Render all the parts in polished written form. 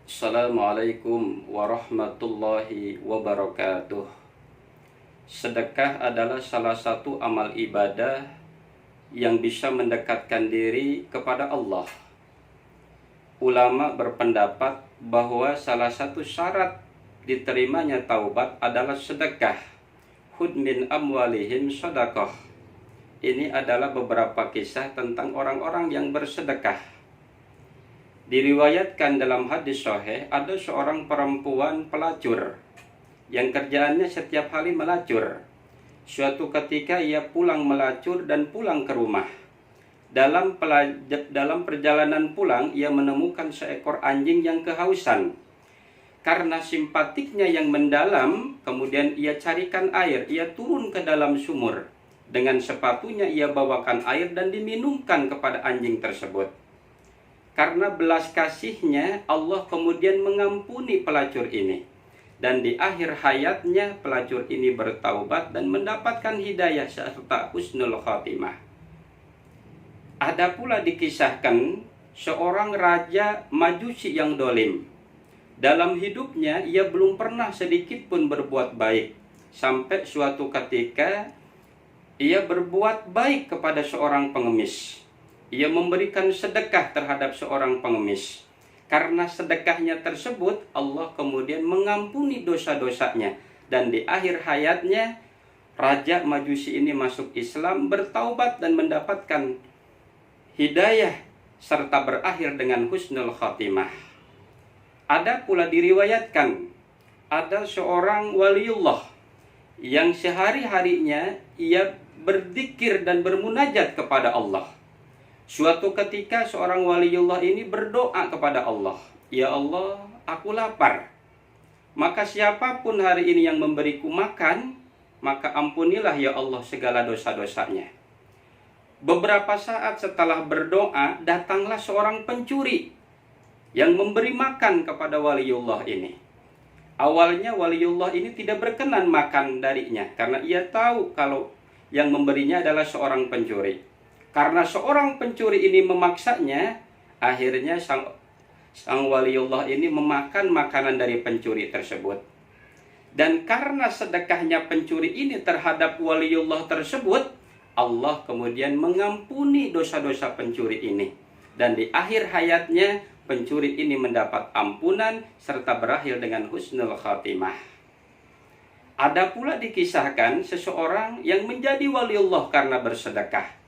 Assalamualaikum warahmatullahi wabarakatuh. Sedekah adalah salah satu amal ibadah yang bisa mendekatkan diri kepada Allah. Ulama berpendapat bahwa salah satu syarat diterimanya taubat adalah sedekah. Khudh min amwalihim shadaqah. Ini adalah beberapa kisah tentang orang-orang yang bersedekah. Diriwayatkan dalam hadis sahih, ada seorang perempuan pelacur yang kerjaannya setiap hari melacur. Suatu ketika ia pulang melacur dan pulang ke rumah. Dalam perjalanan pulang, ia menemukan seekor anjing yang kehausan. Karena simpatiknya yang mendalam, kemudian ia carikan air. Ia turun ke dalam sumur. Dengan sepatunya ia bawakan air dan diminumkan kepada anjing tersebut. Karena belas kasihnya, Allah kemudian mengampuni pelacur ini. Dan di akhir hayatnya, pelacur ini bertaubat dan mendapatkan hidayah serta husnul khatimah. Ada pula dikisahkan seorang raja Majusi yang dolim. Dalam hidupnya, ia belum pernah sedikit pun berbuat baik. Sampai suatu ketika, ia berbuat baik kepada seorang pengemis. Ia memberikan sedekah terhadap seorang pengemis. Karena sedekahnya tersebut, Allah kemudian mengampuni dosa-dosanya. Dan di akhir hayatnya, Raja Majusi ini masuk Islam, bertaubat dan mendapatkan hidayah, serta berakhir dengan husnul khatimah. Ada pula diriwayatkan, ada seorang waliullah yang sehari-harinya ia berzikir dan bermunajat kepada Allah. Suatu ketika seorang waliullah ini berdoa kepada Allah, "Ya Allah, aku lapar. Maka siapapun hari ini yang memberiku makan, maka ampunilah ya Allah segala dosa-dosanya." Beberapa saat setelah berdoa, datanglah seorang pencuri yang memberi makan kepada waliullah ini. Awalnya waliullah ini tidak berkenan makan darinya, karena ia tahu kalau yang memberinya adalah seorang pencuri. Karena seorang pencuri ini memaksanya, akhirnya sang waliullah ini memakan makanan dari pencuri tersebut. Dan karena sedekahnya pencuri ini terhadap waliullah tersebut, Allah kemudian mengampuni dosa-dosa pencuri ini. Dan di akhir hayatnya, pencuri ini mendapat ampunan serta berakhir dengan husnul khatimah. Ada pula dikisahkan seseorang yang menjadi waliullah karena bersedekah.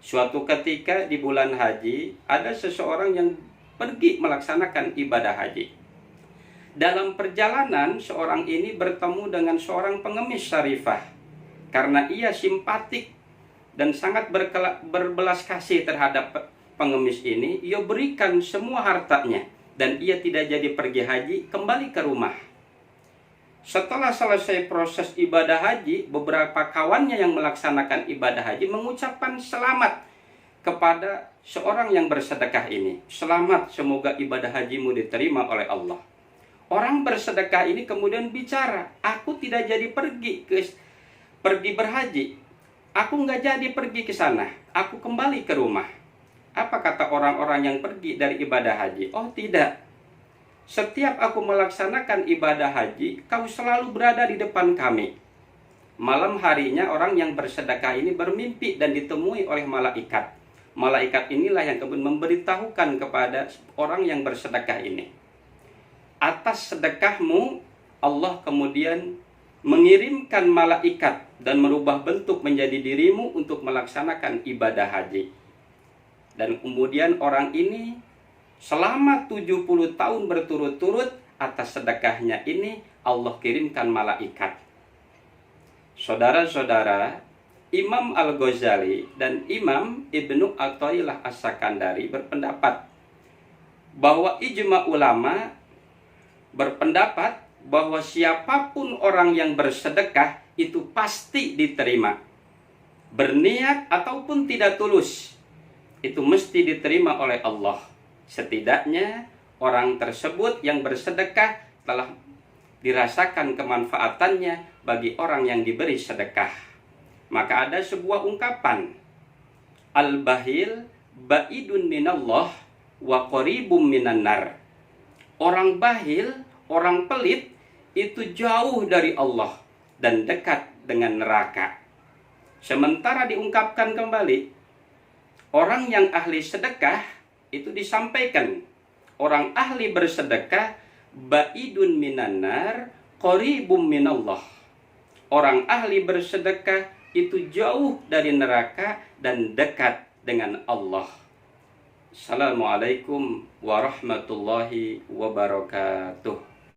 Suatu ketika di bulan haji, ada seseorang yang pergi melaksanakan ibadah haji. Dalam perjalanan, seorang ini bertemu dengan seorang pengemis syarifah. Karena ia simpatik dan sangat berbelas kasih terhadap pengemis ini, ia berikan semua hartanya. Dan ia tidak jadi pergi haji, kembali ke rumah. Setelah selesai proses ibadah haji, beberapa kawannya yang melaksanakan ibadah haji mengucapkan selamat kepada seorang yang bersedekah ini. Selamat, semoga ibadah hajimu diterima oleh Allah. Orang bersedekah ini kemudian bicara, "Aku tidak jadi pergi berhaji. Aku nggak jadi pergi ke sana. Aku kembali ke rumah." Apa kata orang-orang yang pergi dari ibadah haji? "Oh tidak. Setiap aku melaksanakan ibadah haji, kau selalu berada di depan kami." Malam harinya orang yang bersedekah ini bermimpi dan ditemui oleh malaikat. Malaikat inilah yang kemudian memberitahukan kepada orang yang bersedekah ini, "Atas sedekahmu, Allah kemudian mengirimkan malaikat dan merubah bentuk menjadi dirimu untuk melaksanakan ibadah haji." Dan kemudian orang ini selama 70 tahun berturut-turut, atas sedekahnya ini Allah kirimkan malaikat. Saudara-saudara, Imam Al-Ghazali dan Imam Ibnu Athaillah As-Sakandari berpendapat bahwa ijma ulama berpendapat bahwa siapapun orang yang bersedekah itu pasti diterima. Berniat ataupun tidak tulus, itu mesti diterima oleh Allah. Setidaknya orang tersebut yang bersedekah telah dirasakan kemanfaatannya bagi orang yang diberi sedekah. Maka ada sebuah ungkapan, "Al-bahil ba'idun minallah wa qaribum minan nar." Orang bahil, orang pelit itu jauh dari Allah dan dekat dengan neraka. Sementara diungkapkan kembali, orang yang ahli sedekah itu disampaikan, orang ahli bersedekah ba'idun minanar qaribum minallah. Orang ahli bersedekah itu jauh dari neraka dan dekat dengan Allah. Assalamualaikum warahmatullahi wabarakatuh.